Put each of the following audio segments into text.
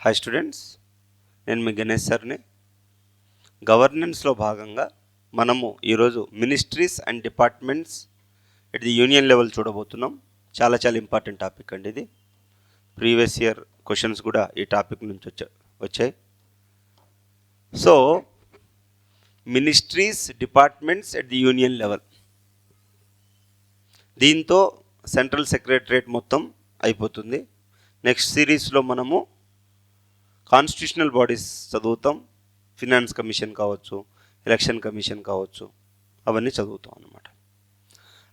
Hi students, నేను మీ గణేష్ సార్ని. గవర్నెన్స్లో భాగంగా మనము ఈరోజు ministries and departments at the union level చూడబోతున్నాం. చాలా ఇంపార్టెంట్ టాపిక్ అండి ఇది. ప్రీవియస్ ఇయర్ క్వశ్చన్స్ కూడా ఈ టాపిక్ నుంచి వచ్చాయి. So ministries, departments at the union level, దీంతో సెంట్రల్ సెక్రటరేట్ మొత్తం అయిపోతుంది. నెక్స్ట్ సిరీస్లో మనము కాన్స్టిట్యూషనల్ బాడీస్ చదువుతాం. ఫినాన్స్ కమిషన్ కావచ్చు, ఎలక్షన్ కమిషన్ కావచ్చు, అవన్నీ చదువుతాం అన్నమాట.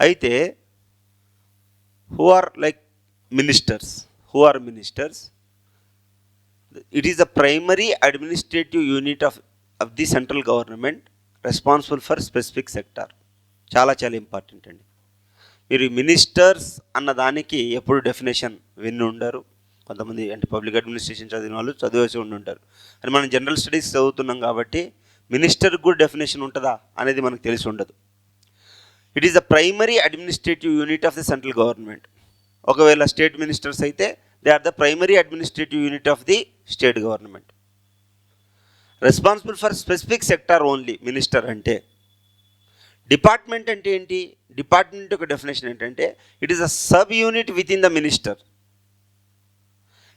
అయితే who are ministers? It is the primary administrative unit of the central government responsible for specific sector. చాలా ఇంపార్టెంట్ అండి. మీరు మినిస్టర్స్ అన్న దానికి ఎప్పుడు డెఫినేషన్ విని ఉండరు. కొంతమంది అంటే పబ్లిక్ అడ్మినిస్ట్రేషన్ చదివిన వాళ్ళు చదివేసి ఉంటారు. అని మనం జనరల్ స్టడీస్ చదువుతున్నాం కాబట్టి మినిస్టర్కి కూడా డెఫినేషన్ ఉంటుందా అనేది మనకు తెలిసి ఉండదు. It is the primary administrative unit of the central government. ఒకవేళ స్టేట్ మినిస్టర్స్ అయితే they are the primary administrative unit of the state government, responsible for specific sector only. Minister అంటే. డిపార్ట్మెంట్ అంటే ఏంటి? డిపార్ట్మెంట్ యొక్క డెఫినేషన్ ఏంటంటే it is a sub unit within the minister,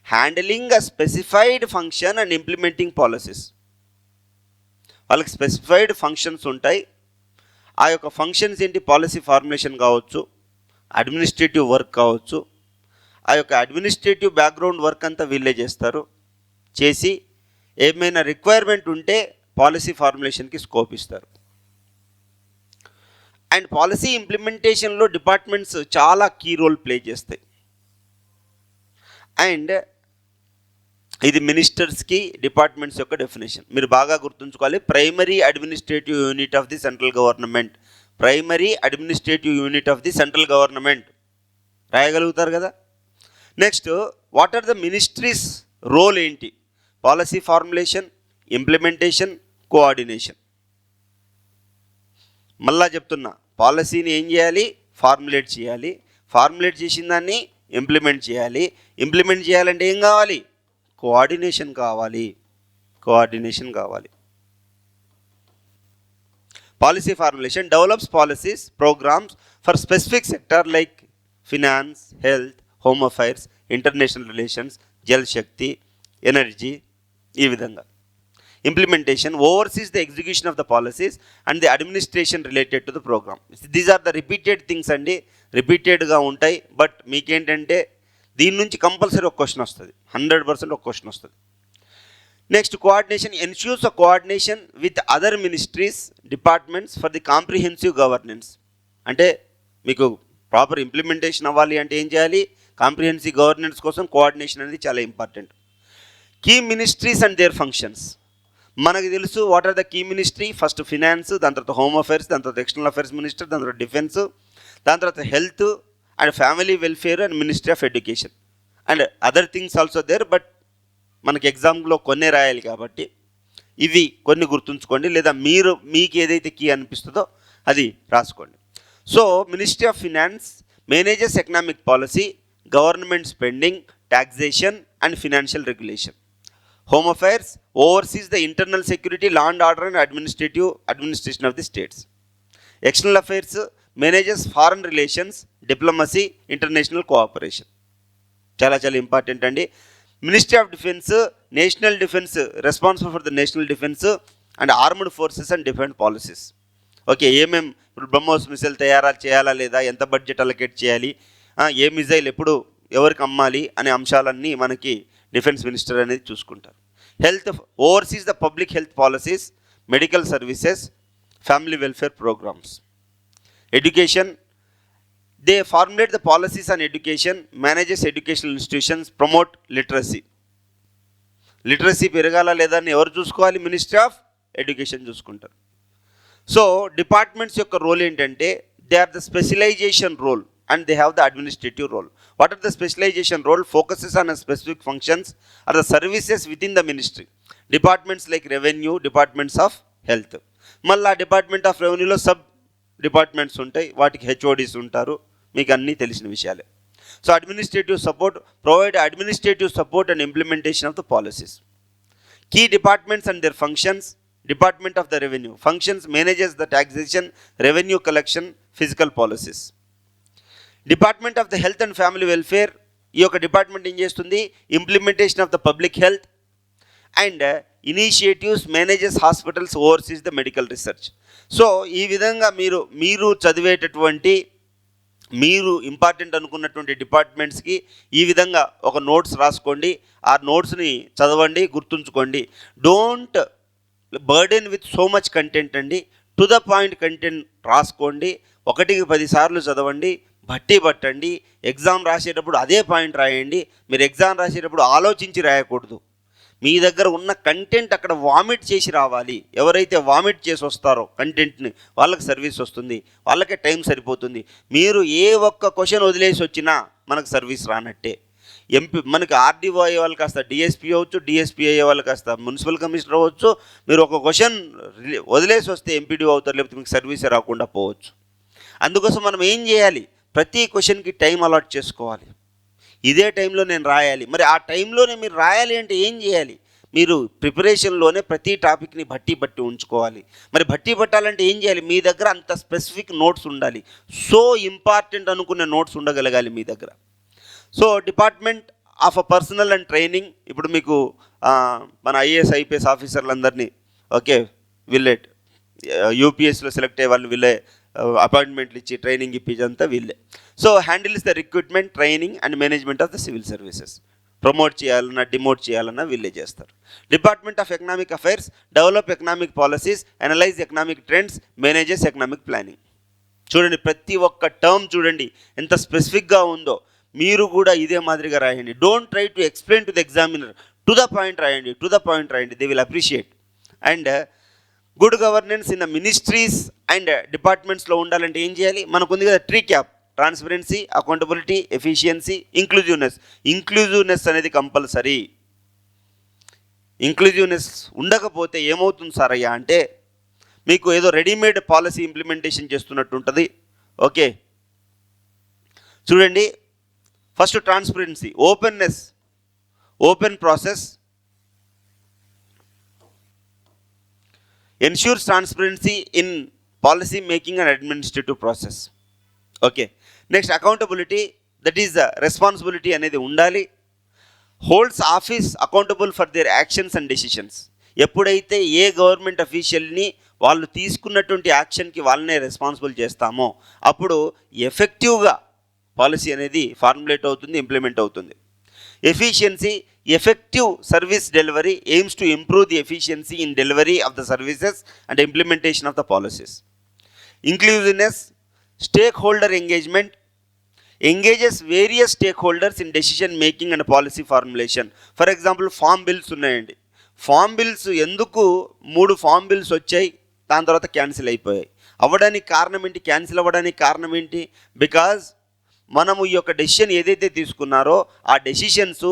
handling a specified function and implementing policies. వాళ్ళకి specified functions ఉంటాయి. ఆ యొక్క functions ఏంటి? పాలసీ ఫార్ములేషన్ కావచ్చు, అడ్మినిస్ట్రేటివ్ వర్క్ కావచ్చు. ఆ యొక్క అడ్మినిస్ట్రేటివ్ బ్యాక్గ్రౌండ్ వర్క్ అంతా వీళ్ళే చేస్తారు. చేసి ఏమైనా రిక్వైర్మెంట్ ఉంటే పాలసీ ఫార్ములేషన్కి స్కోప్ ఇస్తారు. అండ్ పాలసీ ఇంప్లిమెంటేషన్లో డిపార్ట్మెంట్స్ చాలా కీ రోల్ ప్లే చేస్తాయి. అండ్ ఇది మినిస్టర్స్కి డిపార్ట్మెంట్స్ యొక్క డెఫినేషన్. మీరు బాగా గుర్తుంచుకోవాలి. Primary administrative unit of the central government. Primary administrative unit of the central government రాయగలుగుతారు కదా. Next, what are the ministries role ఏంటి? Policy formulation, implementation, coordination. మళ్ళా చెప్తున్నా, పాలసీని ఏం చేయాలి? ఫార్ములేట్ చేయాలి. ఫార్ములేట్ చేసిన దాన్ని ఇంప్లిమెంట్ చేయాలి. ఇంప్లిమెంట్ చేయాలంటే ఏం కావాలి? కోఆర్డినేషన్ కావాలి. Policy formulation develops policies, programmes for specific sector like finance, health, home affairs, international relations, Jal Shakti, energy. ఈ విధంగా implementation oversees the execution of the policies and the administration related to the programme. These are the repeated things అండి. రిపీటెడ్గా ఉంటాయి. But మీకేంటంటే దీని నుంచి compulsory ఒక question వస్తుంది, 100% ఒక క్వశ్చన్ వస్తుంది. Next, coordination ensures a coordination with other ministries, departments for the comprehensive governance. అంటే మీకు ప్రాపర్ ఇంప్లిమెంటేషన్ అవ్వాలి అంటే ఏం చేయాలి? కాంప్రిహెన్సివ్ గవర్నెన్స్ కోసం కోఆర్డినేషన్ అనేది చాలా important. Key ministries and their functions. మనకు తెలుసు what are the key ministry. First finance, దాని తర్వాత హోమ్ అఫైర్స్, దాని తర్వాత ఎక్స్టర్నల్ అఫైర్స్ మినిస్టర్, దాని తర్వాత డిఫెన్స్, దాని తర్వాత health and family welfare and ministry of education and other things also there. But మనకి ఎగ్జామ్లో కొన్నే రాయాలి కాబట్టి ఇవి కొన్ని గుర్తుంచుకోండి, లేదా మీకు ఏదైతే కీ అనిపిస్తుందో అది రాసుకోండి. So ministry of finance manages economic policy, government spending, taxation and financial regulation. Home affairs overseas the internal security, law and order and administration of the states. External affairs manages foreign relations, diplomacy, international cooperation. చాలా important అండి. Ministry of defence, national defence, responsible for the national defence and armed forces and defence policies. Okay, ఇప్పుడు BrahMos missile తయారు చేయాలా లేదా, ఎంత budget allocate చేయాలి, ఏ missile ఎప్పుడు ఎవరికి అమ్మాలి అనే అంశాలన్నీ మనకి డిఫెన్స్ మినిస్టర్ అనేది చూసుకుంటారు. Health oversees the public health policies, medical services, family welfare programmes. Education, they formulate the policies on education, manages educational institutions, promote literacy. Literacy పెరగాల లేదా అని ఎవరు చూసుకోవాలి? మినిస్ట్రీ ఆఫ్ ఎడ్యుకేషన్ చూసుకుంటారు. సో డిపార్ట్మెంట్స్ యొక్క role ఏంటంటే they are the specialisation role and they have the administrative role. What are the specialization role? Focuses on a specific functions or the services within the ministry. Departments like revenue, departments of health. మళ్ళా department of రెవెన్యూలో sub departments ఉంటాయి, వాటికి HODs ఉంటారు. మీకు అన్నీ తెలిసిన విషయాలే. So administrative support, provide administrative support and implementation of the policies. Key departments and their functions. Department of the Revenue functions, manages the taxation, revenue collection, fiscal policies. Department of the Health and Family Welfare, ఈ యొక్క department ఏం చేస్తుంది, implementation of the public health and initiatives, manages hospitals, overseas the medical research. So ఈ విధంగా మీరు చదివేటటువంటి, మీరు important అనుకున్నటువంటి డిపార్ట్మెంట్స్కి ఈ విధంగా ఒక నోట్స్ రాసుకోండి. ఆ నోట్స్ని చదవండి, గుర్తుంచుకోండి. Don't burden with so much content అండి. టు ద పాయింట్ కంటెంట్ రాసుకోండి. 1కి 10 సార్లు చదవండి, బట్టి పట్టండి. ఎగ్జామ్ రాసేటప్పుడు అదే పాయింట్ రాయండి. మీరు ఎగ్జామ్ రాసేటప్పుడు ఆలోచించి రాయకూడదు. మీ దగ్గర ఉన్న కంటెంట్ అక్కడ వామిట్ చేసి రావాలి. ఎవరైతే వామిట్ చేసి వస్తారో కంటెంట్ని, వాళ్ళకి సర్వీస్ వస్తుంది, వాళ్ళకే టైం సరిపోతుంది. మీరు ఏ ఒక్క క్వశ్చన్ వదిలేసి వచ్చినా మనకు సర్వీస్ రానట్టే. మనకి ఆర్డీఓ అయ్యే వాళ్ళు కాస్త డిఎస్పీ అవ్వచ్చు, డిఎస్పీ అయ్యే వాళ్ళు కాస్త మున్సిపల్ కమిషనర్ అవ్వచ్చు. మీరు ఒక క్వశ్చన్ వదిలేసి వస్తే ఎంపీడీ అవుతారు, లేకపోతే మీకు సర్వీసే రాకుండా పోవచ్చు. అందుకోసం మనం ఏం చేయాలి, ప్రతి క్వశ్చన్కి టైం అలాట్ చేసుకోవాలి. ఇదే టైంలో నేను రాయాలి. మరి ఆ టైంలోనే మీరు రాయాలి అంటే ఏం చేయాలి, మీరు ప్రిపరేషన్లోనే ప్రతి టాపిక్ని బట్టి ఉంచుకోవాలి. మరి బట్టి పట్టాలంటే ఏం చేయాలి, మీ దగ్గర అంత స్పెసిఫిక్ నోట్స్ ఉండాలి. సో ఇంపార్టెంట్ అనుకునే నోట్స్ ఉండగలగాలి మీ దగ్గర. So department of a personal and training, ఇప్పుడు మీకు మన ఐఏఎస్ ఐపీఎస్ ఆఫీసర్లందరినీ వీళ్ళే యూపీఎస్లో సెలెక్ట్ అయ్యే వాళ్ళు వీళ్ళే అపాయింట్మెంట్లు ఇచ్చి ట్రైనింగ్ ఇప్పించంతా వీళ్ళే. So handles the recruitment, training and management of the civil services. Promote చేయాలన్నా డిమోట్ చేయాలన్నా వీళ్ళే చేస్తారు. Department of economic affairs, develop economic policies, analyse economic trends, manages economic planning. చూడండి, ప్రతి ఒక్క టర్మ్ చూడండి ఎంత స్పెసిఫిక్గా ఉందో. మీరు కూడా ఇదే మాదిరిగా రాయండి. Don't try to explain to the examiner, to the point రాయండి, టు ద పాయింట్ రాయండి. They will appreciate. And good governance in the ministries and డిపార్ట్మెంట్స్లో ఉండాలంటే ఏం చేయాలి, మనకు ఉంది కదా tree cap, transparency, accountability, efficiency, inclusiveness. Inclusiveness అనేది కంపల్సరీ. ఇంక్లూజివ్నెస్ ఉండకపోతే ఏమవుతుంది సార్ అయ్యా అంటే, మీకు ఏదో రెడీమేడ్ పాలసీ ఇంప్లిమెంటేషన్ చేస్తున్నట్టు ఉంటుంది. ఓకే, చూడండి, first transparency, openness, open process, ensures transparency in policy making and administrative process. Okay, next accountability, that is the responsibility అనేది ఉండాలి. Holds office accountable for their actions and decisions. ఎప్పుడైతే ఏ government అఫీషియల్ని వాళ్ళు తీసుకున్నటువంటి యాక్షన్కి వాళ్ళనే responsible చేస్తామో అప్పుడు ఎఫెక్టివ్గా పాలసీ అనేది ఫార్ములేట్ అవుతుంది, ఇంప్లిమెంట్ అవుతుంది. Efficiency, effective service delivery AIIMS to improve the efficiency in delivery of the services and implementation of the policies. Inclusiveness, stake holder engagement, engages various stake holders in decision making and policy formulation. For example farm bills ఉన్నాయండి. Farm bills ఎందుకు 3 farm bills వచ్చాయి, దాని తర్వాత cancel అయిపోయాయి. అవ్వడానికి కారణం ఏంటి, cancel అవ్వడానికి కారణం ఏంటి, బికాజ్ మనము ఈ యొక్క డెసిషన్ ఏదైతే తీసుకున్నారో ఆ డెసిషన్స్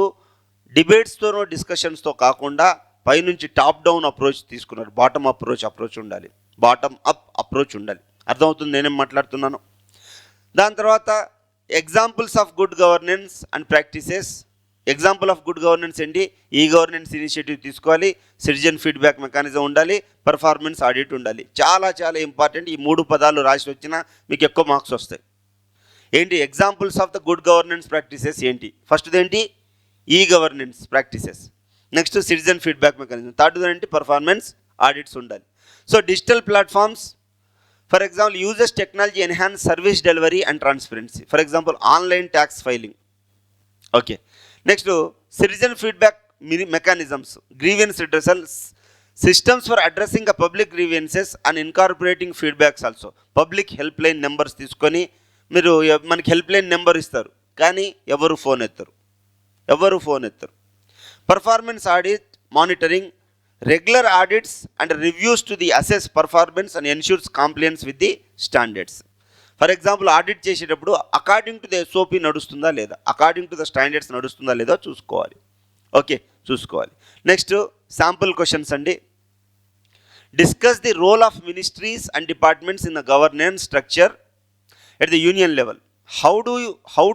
డిబేట్స్తోనో డిస్కషన్స్తో కాకుండా పైనుంచి టాప్ డౌన్ అప్రోచ్ తీసుకున్నారు. బాటమ్ అప్రోచ్ ఉండాలి, బాటమ్ అప్ అప్రోచ్ ఉండాలి. అర్థమవుతుంది నేనేం మాట్లాడుతున్నాను. దాని తర్వాత examples of good governance and practices. Example of good governance ఏంటి, ఈ గవర్నెన్స్ ఇనిషియేటివ్ తీసుకోవాలి, సిటిజన్ ఫీడ్బ్యాక్ మెకానిజం ఉండాలి, పర్ఫార్మెన్స్ ఆడిట్ ఉండాలి. చాలా చాలా ఇంపార్టెంట్. ఈ 3 పదాలు రాసి వచ్చినా మీకు ఎక్కువ మార్క్స్ వస్తాయి. ఏంటి examples of the good governance practices ఏంటి, ఫస్ట్ది ఏంటి ఈ governance practices, next citizen feedback mechanism, థర్డ్ది ఏంటి పర్ఫార్మెన్స్ ఆడిట్స్ ఉండాలి. So digital platforms, for example uses technology enhance service delivery and transparency, for example online tax filing. Okay, next citizen feedback mechanisms, grievance redressals, systems for addressing a public grievances and incorporating feedbacks also. Public help line numbers తీసుకొని మీరు మనకి help line number ఇస్తారు కానీ ఎవరు phone ఎత్తరు. Performance audit monitoring, regular audits and reviews to the assess performance and ensures compliance with the standards. For example audit చేసేటప్పుడు according to the SOP నడుస్తుందా లేదా, అకార్డింగ్ టు ద స్టాండర్డ్స్ నడుస్తుందా లేదా చూసుకోవాలి. ఓకే, చూసుకోవాలి. నెక్స్ట్ శాంపుల్ క్వశ్చన్స్ అండి. Discuss the role of ministries and departments in the governance structure at the union level. how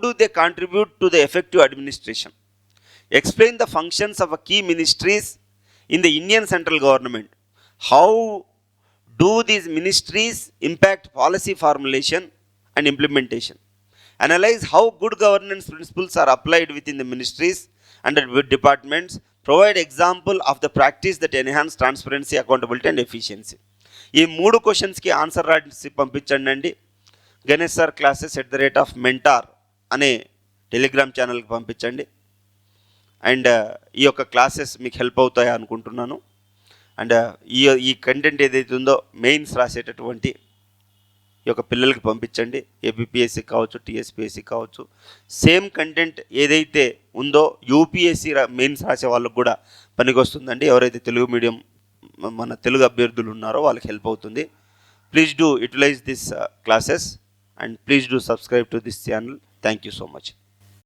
do they contribute to the effective administration? Explain the functions of a key ministries in the Indian central government. How do these ministries impact policy formulation and implementation? Analyze how good governance principles are applied within the ministries and the departments. Provide example of the practice that enhance transparency, accountability and efficiency. ఈ 3 క్వశ్చన్స్కి answer రాసి పంపించండి అండి. Ganesh sir classes @mentor అనే Telegram ఛానల్కి పంపించండి. And ఈ యొక్క క్లాసెస్ మీకు హెల్ప్ అవుతాయి అనుకుంటున్నాను. అండ్ ఈ కంటెంట్ ఏదైతే ఉందో మెయిన్స్ రాసేటటువంటి ఈ యొక్క పిల్లలకి పంపించండి. ఏబిపిఎస్సి కావచ్చు, టీఎస్పిఎస్సి కావచ్చు. సేమ్ కంటెంట్ ఏదైతే ఉందో యూపీఎస్సి మెయిన్స్ రాసే వాళ్ళకు కూడా పనికొస్తుందండి. ఎవరైతే తెలుగు మీడియం మన తెలుగు అభ్యర్థులు ఉన్నారో వాళ్ళకి హెల్ప్ అవుతుంది. Please do utilise this classes and please do subscribe to this channel. Thank you so much.